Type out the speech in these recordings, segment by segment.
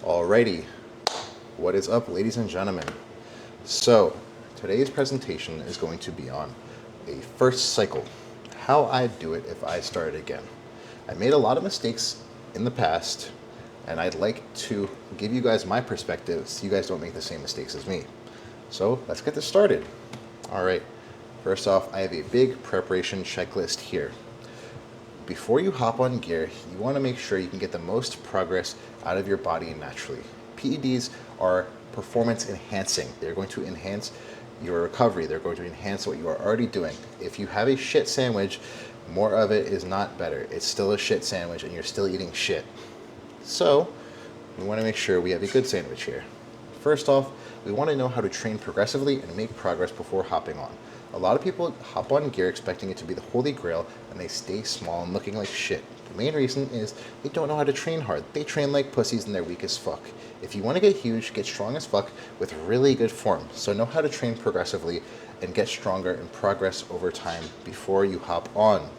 Alrighty, what is up, ladies and gentlemen? So, today's presentation is going to be on a first cycle, how I'd do it if I started again. I made a lot of mistakes in the past, and I'd like to give you guys my perspective so you guys don't make the same mistakes as me. So, let's get this started. Alright, first off, I have a big preparation checklist here. Before you hop on gear, you want to make sure you can get the most progress out of your body naturally. PEDs are performance enhancing. They're going to enhance your recovery. They're going to enhance what you are already doing. If you have a shit sandwich, more of it is not better. It's still a shit sandwich and you're still eating shit. So, we want to make sure we have a good sandwich here. First off, we want to know how to train progressively and make progress before hopping on. A lot of people hop on gear expecting it to be the holy grail, and they stay small and looking like shit. The main reason is they don't know how to train hard. They train like pussies and they're weak as fuck. If you want to get huge, get strong as fuck with really good form. So know how to train progressively and get stronger and progress over time before you hop on.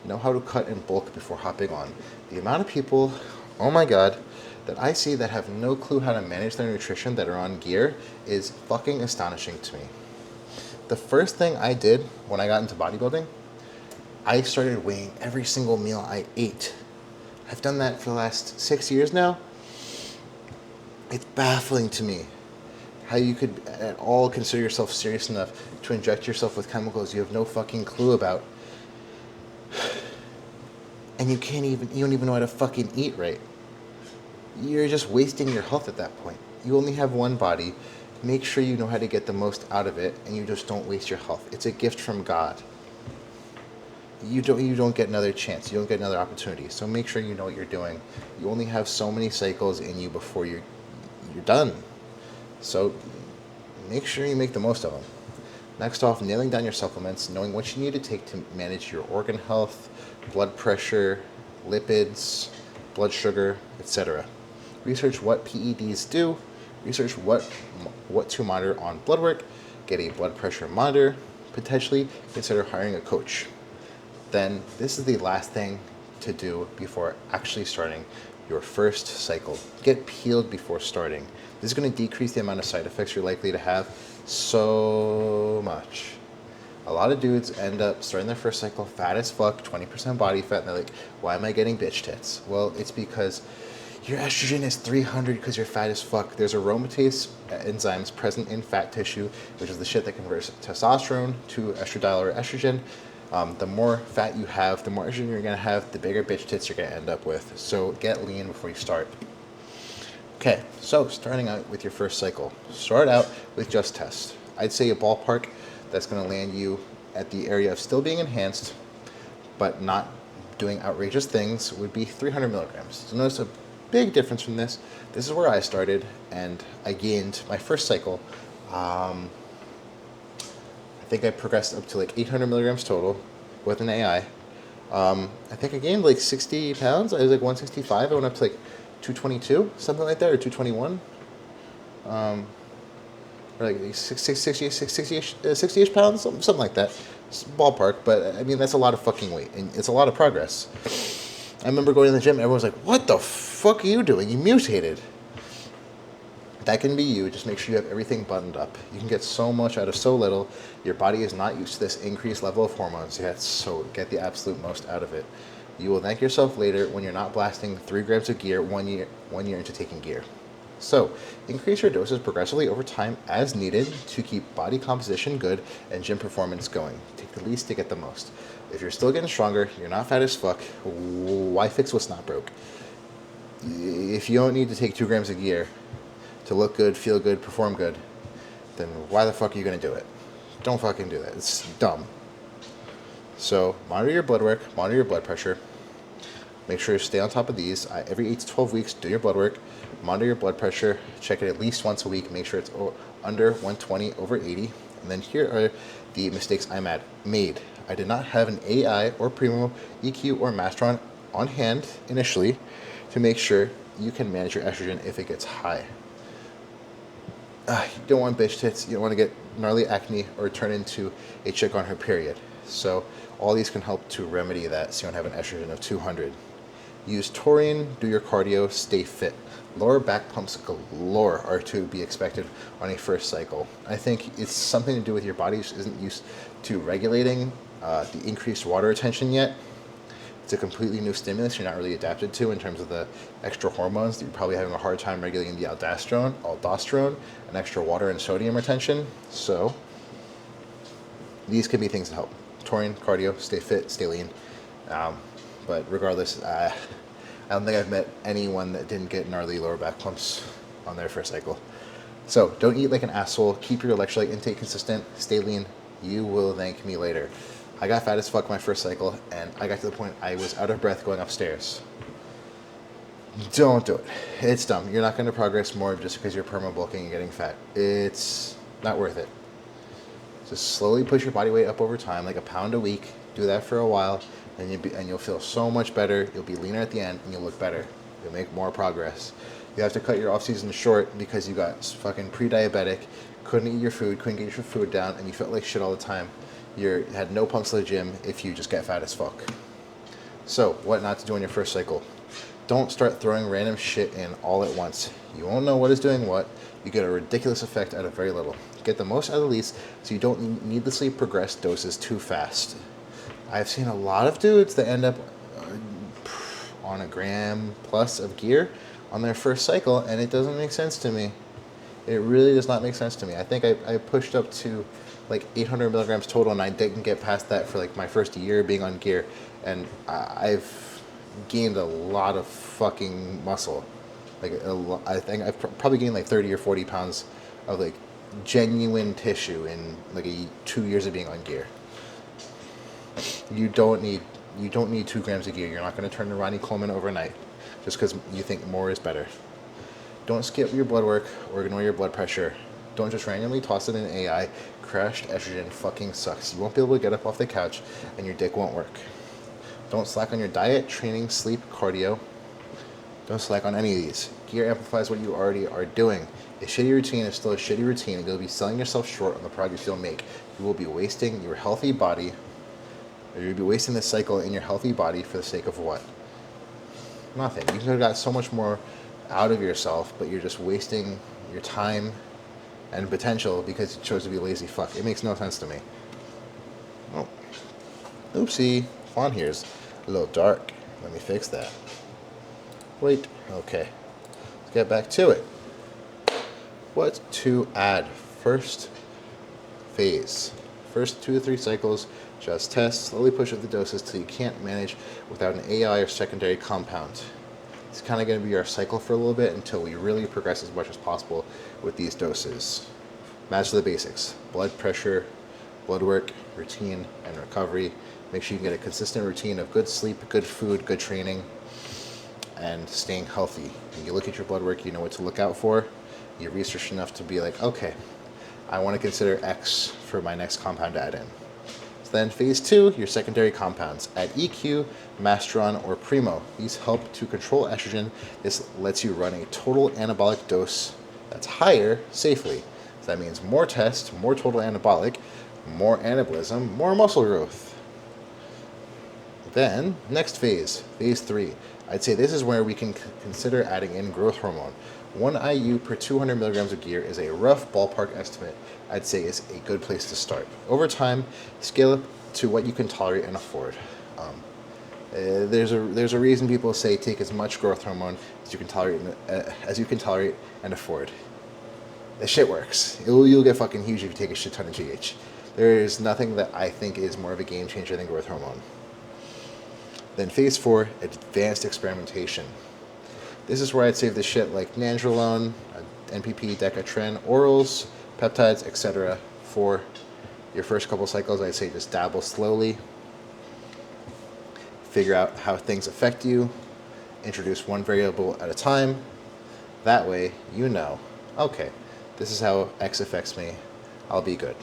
Know how to cut and bulk before hopping on. The amount of people, oh my god, that I see that have no clue how to manage their nutrition that are on gear is fucking astonishing to me. The first thing I did when I got into bodybuilding, I started weighing every single meal I ate. I've done that for the last 6 years now. It's baffling to me how you could at all consider yourself serious enough to inject yourself with chemicals you have no fucking clue about. And you don't even know how to fucking eat right. You're just wasting your health at that point. You only have one body. Make sure you know how to get the most out of it, and you just don't waste your health. It's a gift from God. You don't get another chance. You don't get another opportunity. So make sure you know what you're doing. You only have so many cycles in you before you're done. So make sure you make the most of them. Next off, nailing down your supplements, knowing what you need to take to manage your organ health, blood pressure, lipids, blood sugar, etc. Research what PEDs do. Research what to monitor on blood work, get a blood pressure monitor, potentially consider hiring a coach. Then this is the last thing to do before actually starting your first cycle. Get peeled before starting. This is going to decrease the amount of side effects you're likely to have so much. A lot of dudes end up starting their first cycle fat as fuck, 20% body fat, and they're like, why am I getting bitch tits? Well, it's because your estrogen is 300 because you're fat as fuck. There's aromatase enzymes present in fat tissue, which is the shit that converts testosterone to estradiol or estrogen. The more fat you have, the more estrogen you're going to have, the bigger bitch tits you're going to end up with. So get lean before you start. Okay, so starting out with your first cycle. Start out with just test. I'd say a ballpark that's going to land you at the area of still being enhanced, but not doing outrageous things would be 300 milligrams. So notice a big difference from this. This is where I started, and I gained my first cycle. I think I progressed up to like 800 milligrams total with an AI. I think I gained like 60 pounds. I was like 165. I went up to like 222, something like that, or 221. Or like 60-ish pounds, something like that. It's ballpark, but I mean, that's a lot of fucking weight, and it's a lot of progress. I remember going to the gym, everyone was like, what the fuck are you doing? You mutated. That can be you. Just make sure you have everything buttoned up. You can get so much out of so little. Your body is not used to this increased level of hormones yet, so get the absolute most out of it. You will thank yourself later when you're not blasting 3 grams of gear one year into taking gear. So, increase your doses progressively over time as needed to keep body composition good and gym performance going. Take the least to get the most. If you're still getting stronger, you're not fat as fuck, why fix what's not broke? If you don't need to take 2 grams of gear to look good, feel good, perform good, then why the fuck are you going to do it? Don't fucking do that. It's dumb. So, monitor your blood work, monitor your blood pressure. Make sure you stay on top of these. Every 8 to 12 weeks, do your blood work, monitor your blood pressure, check it at least once a week, make sure it's under 120 over 80. And then here are the mistakes I made. I did not have an AI or Primo, EQ, or Mastron on hand initially to make sure you can manage your estrogen if it gets high. You don't want bitch tits, you don't want to get gnarly acne or turn into a chick on her period. So all these can help to remedy that so you don't have an estrogen of 200. Use taurine, do your cardio, stay fit. Lower back pumps galore are to be expected on a first cycle. I think it's something to do with your body just isn't used to regulating the increased water retention yet. It's a completely new stimulus you're not really adapted to in terms of the extra hormones. You're probably having a hard time regulating the aldosterone, and extra water and sodium retention. So these could be things to help. Taurine, cardio, stay fit, stay lean. But regardless, I don't think I've met anyone that didn't get gnarly lower back pumps on their first cycle. So don't eat like an asshole. Keep your electrolyte intake consistent. Stay lean. You will thank me later. I got fat as fuck my first cycle, and I got to the point I was out of breath going upstairs. Don't do it. It's dumb. You're not going to progress more just because you're perma-bulking and getting fat. It's not worth it. Just slowly push your body weight up over time, like a pound a week. Do that for a while, and you'll feel so much better. You'll be leaner at the end, and you'll look better. You'll make more progress. You have to cut your off-season short because you got fucking pre-diabetic, couldn't eat your food, couldn't get your food down, and you felt like shit all the time. You had no pumps to the gym if you just get fat as fuck. So, what not to do on your first cycle? Don't start throwing random shit in all at once. You won't know what is doing what. You get a ridiculous effect out of very little. Get the most out of the least so you don't needlessly progress doses too fast. I've seen a lot of dudes that end up on a gram plus of gear on their first cycle, and it doesn't make sense to me. It really does not make sense to me. I think I pushed up to like 800 milligrams total, and I didn't get past that for like my first year being on gear, and I've gained a lot of fucking muscle. Like I think I've probably gained like 30 or 40 pounds of like genuine tissue in like 2 years of being on gear. You don't need 2 grams of gear. You're not going to turn to Ronnie Coleman overnight just because you think more is better. Don't skip your blood work or ignore your blood pressure. Don't just randomly toss it in AI. Crashed estrogen fucking sucks. You won't be able to get up off the couch and your dick won't work. Don't slack on your diet, training, sleep, cardio. Don't slack on any of these. Gear amplifies what you already are doing. A shitty routine is still a shitty routine, and you'll be selling yourself short on the progress you'll make. You will be wasting your healthy body, or you'll be wasting this cycle in your healthy body for the sake of what? Nothing. You could have got so much more out of yourself, but you're just wasting your time and potential because you chose to be a lazy fuck. It makes no sense to me. Oh. Oopsie. Font here's a little dark. Let me fix that. Wait. Okay. Let's get back to it. What to add? First phase. First 2 to 3 cycles, just test, slowly push up the doses till you can't manage without an AI or secondary compound. It's kind of going to be our cycle for a little bit until we really progress as much as possible with these doses. Master the basics: blood pressure, blood work, routine, and recovery. Make sure you get a consistent routine of good sleep, good food, good training, and staying healthy. When you look at your blood work, you know what to look out for. You research enough to be like, okay, I want to consider X for my next compound to add in. So then phase 2, your secondary compounds. Add EQ, Masteron, or Primo. These help to control estrogen. This lets you run a total anabolic dose that's higher safely. So that means more test, more total anabolic, more anabolism, more muscle growth. Then, next phase, phase 3. I'd say this is where we can consider adding in growth hormone. 1 IU per 200 milligrams of gear is a rough ballpark estimate. I'd say is a good place to start. Over time, scale up to what you can tolerate and afford. There's a reason people say take as much growth hormone as you can tolerate and afford. The shit works. You'll get fucking huge if you take a shit ton of GH. There's nothing that I think is more of a game changer than growth hormone. Then phase 4, advanced experimentation. This is where I'd save the shit like nandrolone, NPP, Decatrin, orals, peptides, etc. For your first couple cycles. I'd say just dabble slowly. Figure out how things affect you. Introduce one variable at a time. That way, you know, okay, this is how X affects me. I'll be good.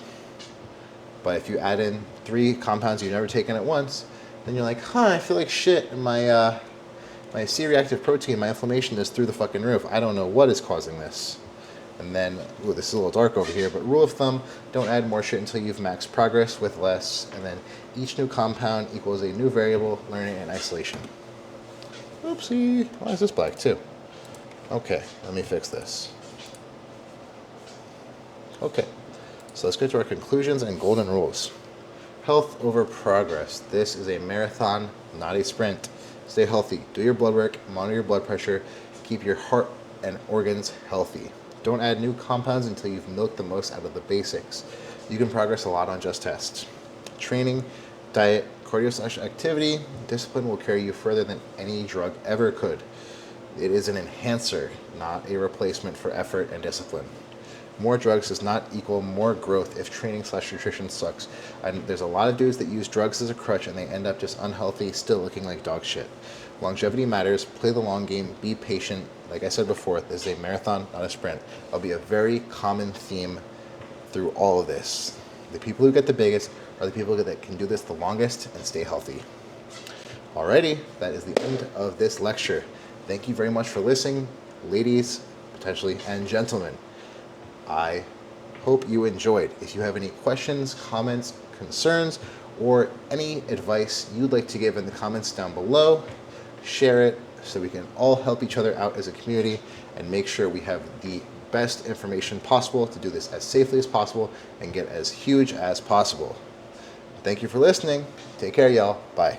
But if you add in 3 compounds you've never taken at once, then you're like, I feel like shit, and my C-reactive protein, my inflammation is through the fucking roof. I don't know what is causing this. And then, this is a little dark over here, but rule of thumb, don't add more shit until you've maxed progress with less, and then each new compound equals a new variable, learning, and isolation. Oopsie. Why is this black too? Okay, let me fix this. Okay, so let's get to our conclusions and golden rules. Health over progress. This is a marathon, not a sprint. Stay healthy. Do your blood work. Monitor your blood pressure. Keep your heart and organs healthy. Don't add new compounds until you've milked the most out of the basics. You can progress a lot on just tests. Training, diet, cardio/activity, discipline will carry you further than any drug ever could. It is an enhancer, not a replacement for effort and discipline. More drugs does not equal more growth if training/nutrition sucks. And there's a lot of dudes that use drugs as a crutch and they end up just unhealthy, still looking like dog shit. Longevity matters. Play the long game. Be patient. Like I said before, this is a marathon, not a sprint. It'll be a very common theme through all of this. The people who get the biggest are the people that can do this the longest and stay healthy. Alrighty, that is the end of this lecture. Thank you very much for listening, ladies, potentially, and gentlemen. I hope you enjoyed. If you have any questions, comments, concerns, or any advice you'd like to give in the comments down below, share it so we can all help each other out as a community and make sure we have the best information possible to do this as safely as possible and get as huge as possible. Thank you for listening. Take care, y'all. Bye.